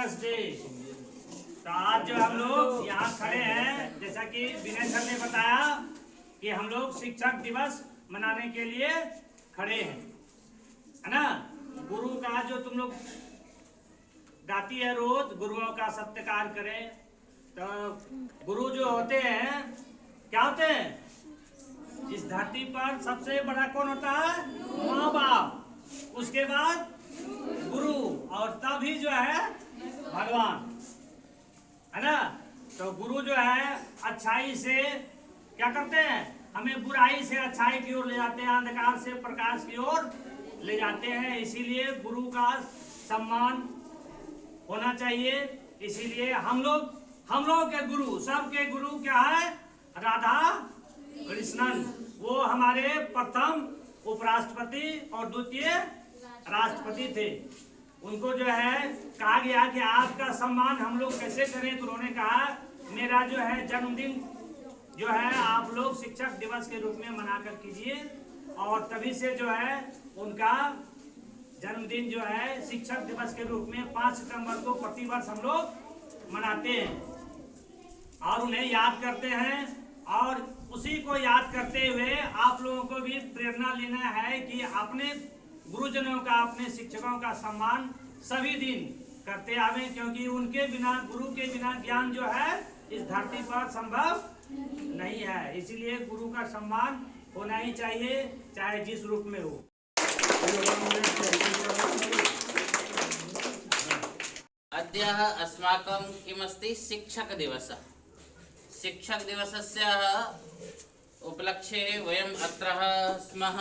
Teachers day. तो आज जो हम लोग यहाँ खड़े हैं, जैसा कि विनय सर ने बताया कि हम लोग शिक्षक दिवस मनाने के लिए खड़े हैं, है ना। गुरु का जो तुम लोग गाती है रोज, गुरुओं का सत्कार करें। तो गुरु जो होते हैं क्या होते हैं? इस धरती पर सबसे बड़ा कौन होता है? माँ बाप, उसके बाद गुरु, और तभी जो है भगवान, है ना। तो गुरु जो है अच्छाई से क्या करते हैं? हमें बुराई से अच्छाई की ओर ले जाते हैं, अंधकार से प्रकाश की ओर ले जाते हैं। इसीलिए गुरु का सम्मान होना चाहिए। इसीलिए हम लोगों के गुरु, सबके गुरु क्या है? राधा कृष्णन। वो हमारे प्रथम उपराष्ट्रपति और द्वितीय राष्ट्रपति थे। उनको जो है कहा गया कि आपका सम्मान हम लोग कैसे करें, तो उन्होंने कहा मेरा जो है जन्मदिन जो है आप लोग शिक्षक दिवस के रूप में मनाकर कीजिए। और तभी से जो है उनका जन्मदिन जो है शिक्षक दिवस के रूप में 5 सितंबर को प्रतिवर्ष हम लोग मनाते हैं और उन्हें याद करते हैं। और उसी को याद करते हुए आप लोगों को भी प्रेरणा लेना है कि अपने गुरुजनों का, अपने शिक्षकों का सम्मान सभी दिन करते आवे, क्योंकि उनके बिना, गुरु के बिना ज्ञान जो है इस धरती पर संभव नहीं है। इसीलिए गुरु का सम्मान होना ही चाहिए, चाहे जिस रूप में हो। अद्य अस्माकं किमस्ति? शिक्षक दिवसः। शिक्षक दिवसस्य उपलक्ष्ये वयम् अत्र स्मः।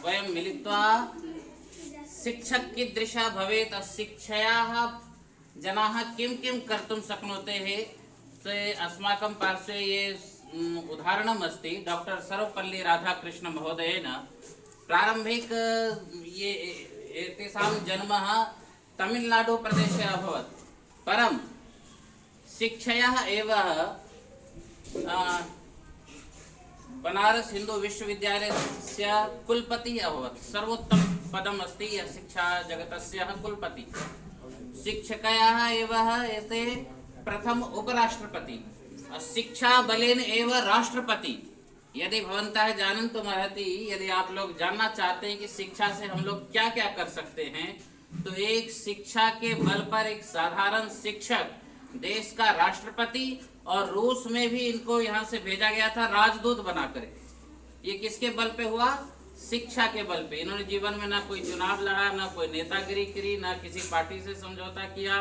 वयं मिलित्वा शिक्षक कीदृशः भवेत्, शिक्षयाः जनाः किं किं कर्तुं शक्नोतेः। ते अस्माकं पार्श्वे ये उदाहरणम् अस्ति डॉक्टर सर्वपल्ली राधाकृष्ण महोदयेन। प्रारम्भिक ये एतेषां जन्मः तमिलनाडु प्रदेशे अभवत्, परं शिक्षया एव बनारस हिंदू विश्वविद्यालयस्य कुलपति अभवत्। सर्वोत्तम पदम् अस्ति यः शिक्षा जगतस्य कुलपति। शिक्षकयाः एव एते प्रथम उपराष्ट्रपति, शिक्षा बलेन एव राष्ट्रपति। यदि भवन्तः जानन्तुम् अर्हति, यदि आप लोग जानना चाहते हैं कि शिक्षा से हम लोग क्या क्या कर सकते हैं, तो एक शिक्षा के बल पर एक साधारण शिक्षक देश का राष्ट्रपति, और रूस में भी इनको यहाँ से भेजा गया था राजदूत बनाकर। ये किसके बल पे हुआ? शिक्षा के बल पे। इन्होंने जीवन में ना कोई चुनाव लड़ा, ना कोई नेतागिरी करी, ना किसी पार्टी से समझौता किया।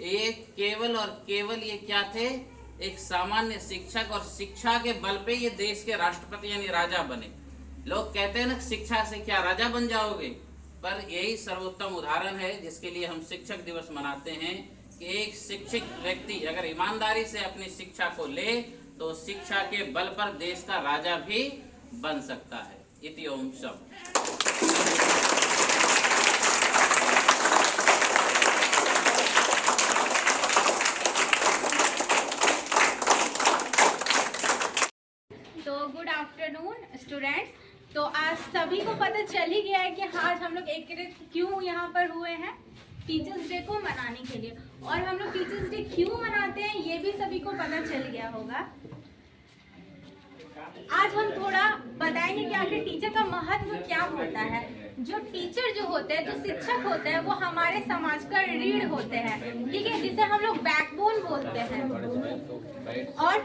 एक केवल और केवल ये क्या थे? एक सामान्य शिक्षक, और शिक्षा के बल पे ये देश के राष्ट्रपति यानी राजा बने। लोग कहते हैं ना शिक्षा से क्या राजा बन जाओगे, पर यही सर्वोत्तम उदाहरण है जिसके लिए हम शिक्षक दिवस मनाते हैं कि एक शिक्षित व्यक्ति अगर ईमानदारी से अपनी शिक्षा को ले तो शिक्षा के बल पर देश का राजा भी बन सकता है। इति ओम शम। तो गुड आफ्टरनून स्टूडेंट्स। तो आज सभी को पता चल ही गया है कि आज हम लोग एकत्रित क्यों यहाँ पर हुए हैं, टीचर्स डे को मनाने के लिए। और हम लोग टीचर्स डे क्यों मनाते हैं ये भी सभी को पता चल गया होगा। आज हम थोड़ा बताएंगे कि आखिर टीचर का महत्व क्या होता है। जो टीचर जो होते हैं, जो शिक्षक होते हैं, वो हमारे समाज का रीढ़ होते हैं, ठीक है, जिसे हम लोग बैकबोन बोलते हैं। और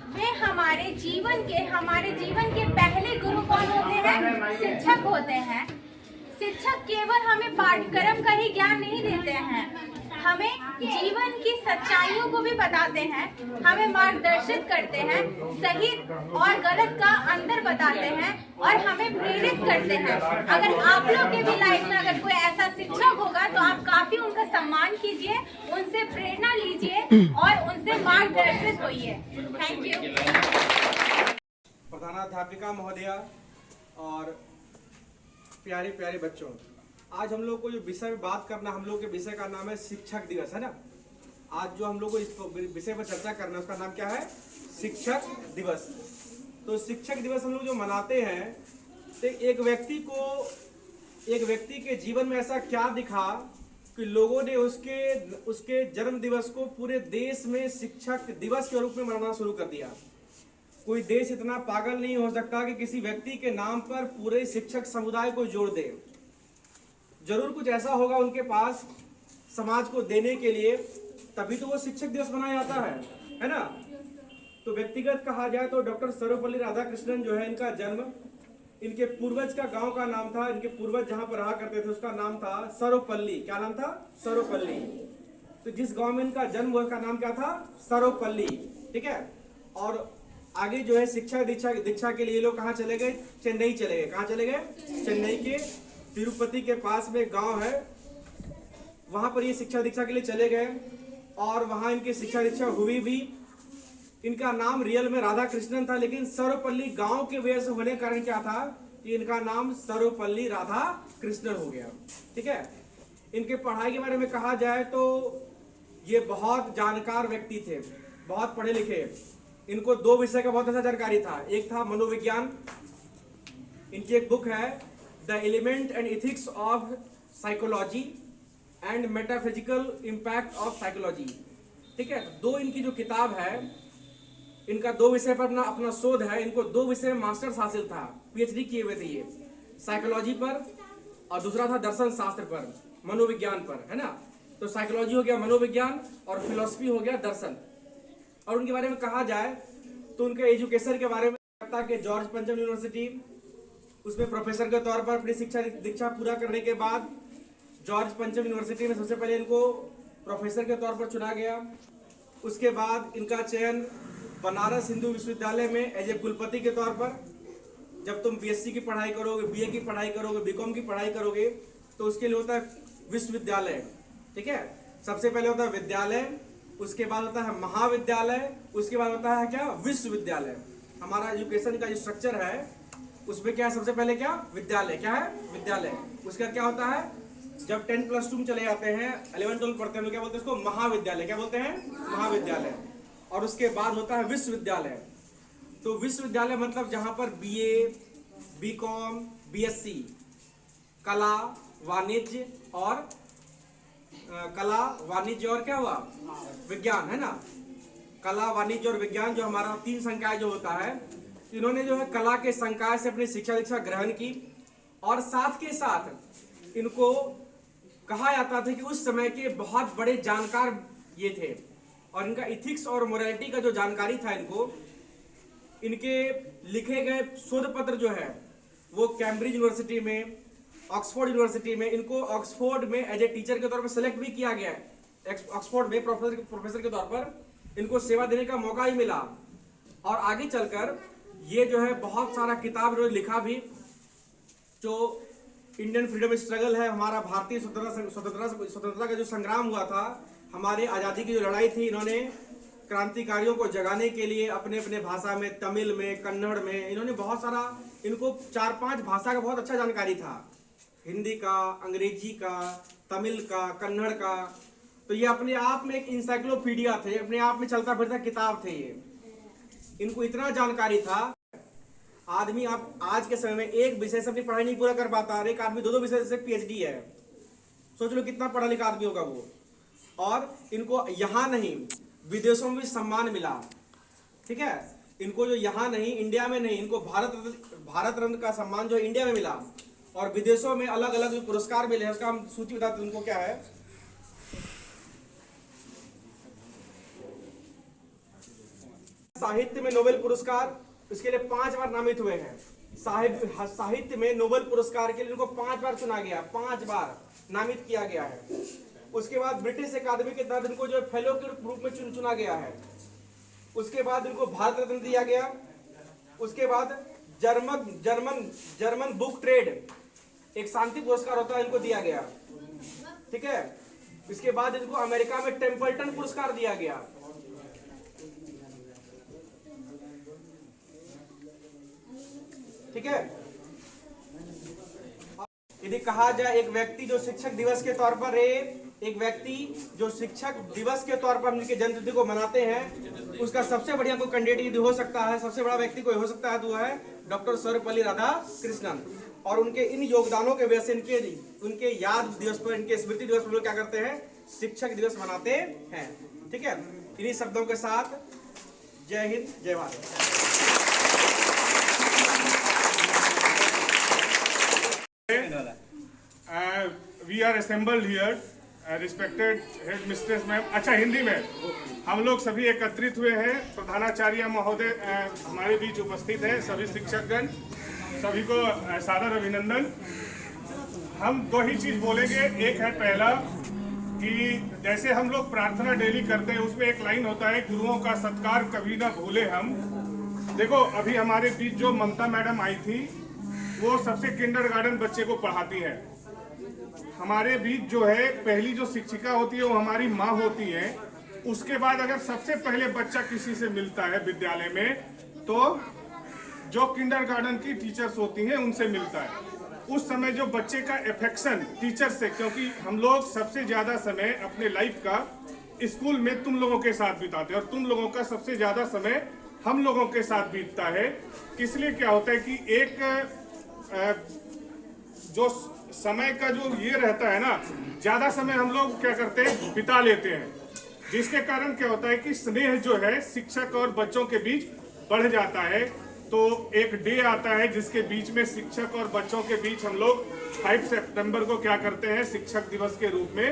वे हमारे जीवन के पहले गुरु कौन होते हैं? शिक्षक होते हैं। शिक्षक केवल हमें पाठ्यक्रम का ही ज्ञान नहीं देते हैं, हमें जीवन की सच्चाइयों को भी बताते हैं, हमें मार्गदर्शित करते हैं, सही और गलत का अंतर बताते हैं और हमें प्रेरित करते हैं। अगर आप लोग के भी लाइफ में अगर कोई ऐसा शिक्षक होगा तो आप काफी उनका सम्मान कीजिए, उनसे प्रेरणा लीजिए और उनसे मार्गदर्शित होइए। Thank you. प्रधानाध्यापिका महोदया और प्यारे प्यारे बच्चों, आज हम लोग को जो विषय में बात करना, हम लोग के विषय का नाम है शिक्षक दिवस, है ना। आज जो हम लोग को इस विषय पर चर्चा करना है उसका नाम क्या है? शिक्षक दिवस। तो शिक्षक दिवस हम लोग जो मनाते हैं, तो एक व्यक्ति के जीवन में ऐसा क्या दिखा कि लोगों ने उसके जन्म दिवस को पूरे देश में शिक्षक दिवस के रूप में मनाना शुरू कर दिया। कोई देश इतना पागल नहीं हो सकता कि किसी व्यक्ति के नाम पर पूरे शिक्षक समुदाय को जोड़ दे। जरूर कुछ ऐसा होगा उनके पास समाज को देने के लिए, तभी तो वो शिक्षक दिवस मनाया जाता है ना। तो व्यक्तिगत कहा जाए तो डॉक्टर सर्वपल्ली राधाकृष्णन जो है, इनका जन्म, इनके पूर्वज का गांव का नाम था, इनके पूर्वज जहां पर रहा करते थे उसका नाम था सर्वपल्ली। क्या नाम था? सर्वपल्ली। तो जिस गांव में इनका जन्म हुआ उसका नाम क्या था? सर्वपल्ली। ठीक है। और आगे जो है शिक्षा दीक्षा के लिए लोग कहाँ चले गए? चेन्नई चले गए। कहाँ चले गए? चेन्नई के तिरुपति के पास में गांव है, वहां पर ये शिक्षा दीक्षा के लिए चले गए और वहां इनकी शिक्षा दीक्षा हुई भी। इनका नाम रियल में राधा कृष्णन था, लेकिन सर्वपल्ली गांव के वजह से होने के कारण क्या था कि इनका नाम सर्वपल्ली राधा कृष्णन हो गया। ठीक है। इनके पढ़ाई के बारे में कहा जाए तो ये बहुत जानकार व्यक्ति थे, बहुत पढ़े लिखे। इनको दो विषय का बहुत अच्छा जानकारी था। एक था मनोविज्ञान। इनकी एक बुक है the element and ethics of psychology and metaphysical impact of psychology. ठीक है। दो इनकी जो किताब है, इनका दो विषय पर अपना शोध है। इनको दो विषय में मास्टर्स हासिल था, पीएचडी किए हुए थे ये, साइकोलॉजी पर और दूसरा था दर्शन शास्त्र पर, मनोविज्ञान पर, है ना। तो साइकोलॉजी हो गया मनोविज्ञान और फिलोसफी हो गया दर्शन। और उनके बारे में कहा जाए तो उनके एजुकेशन के बारे में लगता है कि जॉर्ज पंचम यूनिवर्सिटी, उसमें प्रोफेसर के तौर पर अपनी शिक्षा दीक्षा पूरा करने के बाद जॉर्ज पंचम यूनिवर्सिटी में सबसे पहले इनको प्रोफेसर के तौर पर चुना गया। उसके बाद इनका चयन बनारस हिंदू विश्वविद्यालय में एज ए कुलपति के तौर पर। जब तुम बीएससी की पढ़ाई करोगे, बीए की पढ़ाई करोगे, बीकॉम की पढ़ाई करोगे तो उसके लिए होता है विश्वविद्यालय। ठीक है। सबसे पहले होता है विद्यालय, उसके बाद होता है महाविद्यालय, उसके बाद होता है क्या? विश्वविद्यालय। हमारा एजुकेशन का जो स्ट्रक्चर है उसमें क्या है? सबसे पहले क्या? विद्यालय। क्या है? विद्यालय। उसके बाद क्या होता है? जब 10+2 में चले जाते हैं, 11-12 पढ़ते हैं, क्या बोलते हैं उसको? महाविद्यालय। क्या बोलते हैं? महाविद्यालय। और उसके बाद होता है विश्वविद्यालय। तो विश्वविद्यालय मतलब जहां पर बीए, बीकॉम, बीएससी, कला, वाणिज्य और क्या हुआ? विज्ञान, है ना। कला, वाणिज्य और विज्ञान जो हमारा 3 संकाय जो होता है, इन्होंने जो है कला के संकाय से अपनी शिक्षा दीक्षा ग्रहण की। और साथ के साथ इनको कहा जाता था कि उस समय के बहुत बड़े जानकार ये थे। और इनका इथिक्स और मोरालिटी का जो जानकारी था इनके लिखे गए शोध पत्र जो है वो कैम्ब्रिज यूनिवर्सिटी में, ऑक्सफोर्ड यूनिवर्सिटी में, इनको ऑक्सफोर्ड में एज ए टीचर के तौर पर सेलेक्ट भी किया गया है। ऑक्सफोर्ड में प्रोफेसर के तौर पर इनको सेवा देने का मौका ही मिला। और आगे चलकर ये जो है बहुत सारा किताब लिखा भी, जो इंडियन फ्रीडम स्ट्रगल है, हमारा भारतीय स्वतंत्रता का जो संग्राम हुआ था, हमारे आज़ादी की जो लड़ाई थी, इन्होंने क्रांतिकारियों को जगाने के लिए अपने अपने भाषा में, तमिल में, कन्नड़ में, इन्होंने बहुत सारा, इनको 4-5 भाषा का बहुत अच्छा जानकारी था, हिंदी का, अंग्रेजी का, तमिल का, कन्नड़ का। तो ये अपने आप में एक इंसाइक्लोपीडिया थे, अपने आप में चलता फिरता किताब थे ये। इनको इतना जानकारी था। आदमी आप आज के समय में एक विषय से अपनी पढ़ाई नहीं पूरा कर पाता, और एक आदमी 2-2 विषय से पीएचडी है। सोच लो कितना पढ़ा लिखा आदमी होगा वो। और इनको यहाँ नहीं विदेशों में भी सम्मान मिला। ठीक है। इनको जो यहाँ नहीं, इंडिया में नहीं, इनको भारत रत्न का सम्मान जो इंडिया में मिला, और विदेशों में अलग अलग जो पुरस्कार मिले हैं उसका हम सूची बताते हैं। उनको क्या है? साहित्य में नोबेल पुरस्कार, इसके लिए 5 बार नामित हुए हैं। साहित्य में नोबेल पुरस्कार के लिए इनको 5 बार चुना गया, 5 बार नामित किया गया है। उसके बाद ब्रिटिश अकादमी के तहत इनको जो फेलो के रूप में चुना गया है। उसके बाद इनको भारत रत्न दिया गया। उसके बाद जर्मन बुक ट्रेड, एक शांति पुरस्कार होता है, इनको दिया गया। ठीक है। इसके बाद इनको अमेरिका में टेम्पल्टन पुरस्कार दिया गया। ठीक है। यदि कहा जाए एक व्यक्ति जो शिक्षक दिवस के तौर पर हम इनके जन्मतिथि को मनाते हैं, उसका सबसे बढ़िया कोई कैंडिडेट यदि हो सकता है, सबसे बड़ा व्यक्ति कोई हो सकता है तो वो है डॉक्टर सर्वपल्ली राधाकृष्णन। और उनके इन योगदानों के वजह से उनके याद दिवस पर, इनके स्मृति दिवस पर लोग क्या करते हैं, शिक्षक दिवस मनाते हैं। ठीक है, इन्हीं शब्दों के साथ जय हिंद, जय Bharat. We are assembled here, respected head mistress ma'am। अच्छा, हिंदी में हम लोग सभी एकत्रित हुए हैं। प्रधानाचार्य महोदय हमारे बीच उपस्थित हैं, सभी शिक्षकगण, सभी को सादर अभिनंदन। हम दो ही चीज बोलेंगे। एक है पहला कि जैसे हम लोग प्रार्थना डेली करते हैं, उसमें एक लाइन होता है, गुरुओं का सत्कार कभी ना भूले हम। देखो, अभी हमारे बीच जो ममता मैडम आई थी, वो सबसे किंडरगार्टन बच्चे को पढ़ाती है। हमारे बीच जो है पहली जो शिक्षिका होती है वो हमारी माँ होती है। उसके बाद अगर सबसे पहले बच्चा किसी से मिलता है विद्यालय में, तो जो किंडरगार्टन की टीचर्स होती हैं उनसे मिलता है। उस समय जो बच्चे का अफेक्शन टीचर से, क्योंकि हम लोग सबसे ज्यादा समय अपने लाइफ का स्कूल में तुम लोगों के साथ बिताते हैं और तुम लोगों का सबसे ज्यादा समय हम लोगों के साथ बीतता है। इसलिए क्या होता है कि एक जो समय का जो ये रहता है ना, ज्यादा समय हम लोग क्या करते हैं, बिता लेते हैं, जिसके कारण क्या होता है कि स्नेह जो है शिक्षक और बच्चों के बीच बढ़ जाता है। तो एक डे आता है जिसके बीच में शिक्षक और बच्चों के बीच हम लोग 5 सितंबर को क्या करते हैं, शिक्षक दिवस के रूप में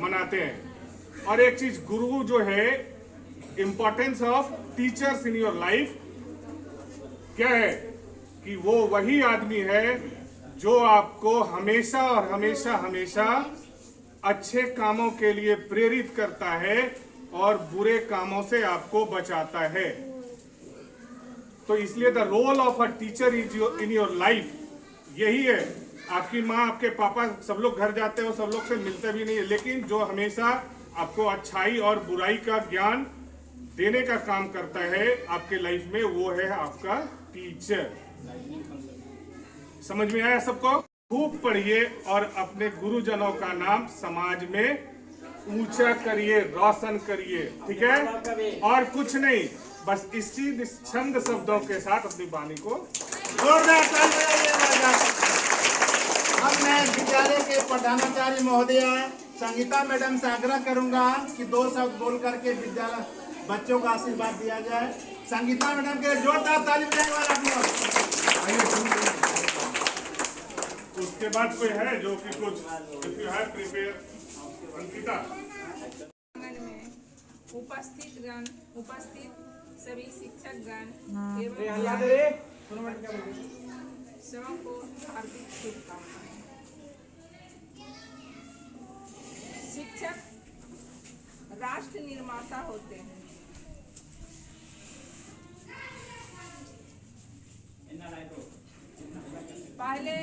मनाते हैं। और एक चीज, गुरु जो है, importance of teachers in your life क्या है कि वो वही आदमी है जो आपको हमेशा और हमेशा हमेशा अच्छे कामों के लिए प्रेरित करता है और बुरे कामों से आपको बचाता है। तो इसलिए the role of a teacher is in your life यही है। आपकी माँ, आपके पापा, सब लोग घर जाते हो, सब लोग से मिलते भी नहीं है, लेकिन जो हमेशा आपको अच्छाई और बुराई का ज्ञान देने का काम करता है आपके लाइफ में, वो है आपका टीचर। समझ में आया सबको? खूब पढ़िए और अपने गुरुजनों का नाम समाज में ऊंचा करिए, रोशन करिए। ठीक है, और कुछ नहीं, बस इसी छंद शब्दों के साथ अपनी वाणी को जोरदार अब मैं विद्यालय के प्रधानाचार्य महोदया संगीता मैडम से आग्रह करूंगा कि 2 शब्द बोल करके विद्यालय बच्चों को आशीर्वाद दिया जाए। संगीता मैडम के जोरदार ताली बजाएं। उसके बाद कोई है जो कि कुछ प्रिपेयर? अंकिता। में उपस्थित सभी शिक्षकगण एवं को हार्दिक शुभकामनाएं। शिक्षक राष्ट्र निर्माता होते हैं। पहले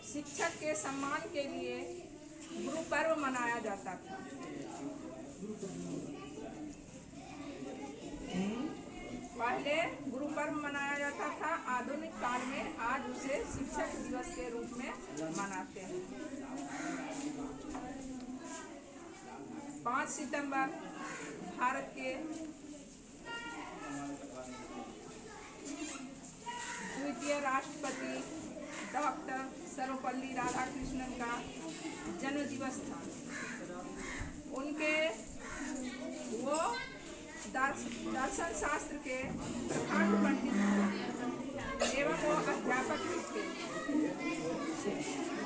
शिक्षक के सम्मान के लिए गुरु पर्व मनाया जाता था। पहले गुरु पर्व मनाया जाता था, आधुनिक काल में आज उसे शिक्षक दिवस के रूप में मनाते हैं। 5 सितंबर भारत के द्वितीय राष्ट्रपति डॉक्टर सर्वपल्ली राधाकृष्णन का जन्म दिवस था। उनके वो दर्शन शास्त्र के प्रखंड पंडित एवं वो अध्यापक भी थे।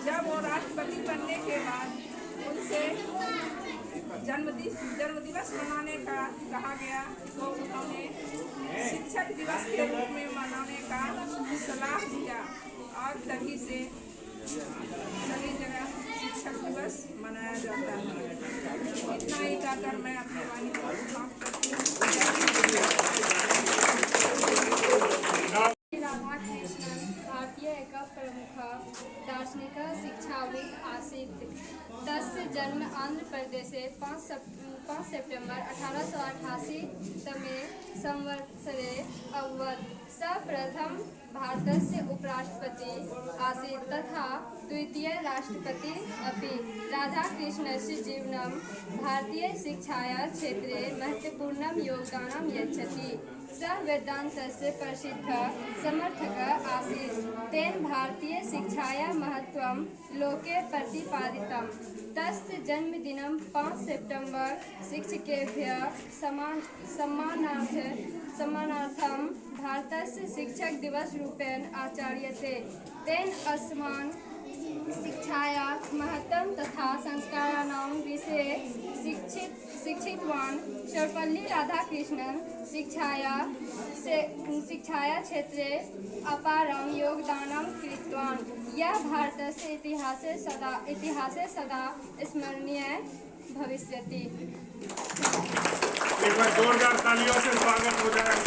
जब वो राष्ट्रपति बनने के बाद उनसे जन्म दिवस मनाने का कहा गया, तो उन्होंने शिक्षक दिवस के रूप में मनाने का सलाह दिया और तभी से सभी जगह शिक्षक दिवस मनाया जाता है। इतना ही कहकर मैं अपनी वाणी को समाप्त करती हूँ। राधाकृष्णन भारतीय एक प्रमुख दार्शनिक शिक्षाविद आसीत्। तस्य जन्म आंध्र प्रदेश 5 सितंबर 1888 तमे संवत्सरे अभवत्। स प्रथम भारतस्य उपराष्ट्रपति आसीत् तथा द्वितीय राष्ट्रपति अपि। राधाकृष्णस्य जीवनं भारतीय शिक्षाया क्षेत्रे महत्वपूर्णं योगदानं यच्छति। सः वेदान्तस्य प्रसिद्धः समर्थकः आसीत्। तेन भारतीयशिक्षायाः महत्त्वं लोके प्रतिपादितम्। तस्य जन्मदिनं 5 सेप्टेम्बर् शिक्षकेभ्यः सम्मानार्थं भारतस्य शिक्षक दिवस रूपेण आचर्यते। तेन अस्मान् शिक्षायाः महत्त्वं तथा संस्काराणां विषये शिक्षितवान्। सर्वपल्ली राधाकृष्णन् शिक्षाया क्षेत्रे अपारं योगदानं कृतवान्। यह भारतस्य इतिहासे सदा स्मरणीय भविष्यति। एक बार जोरदार तालियों से स्वागत हो जाए।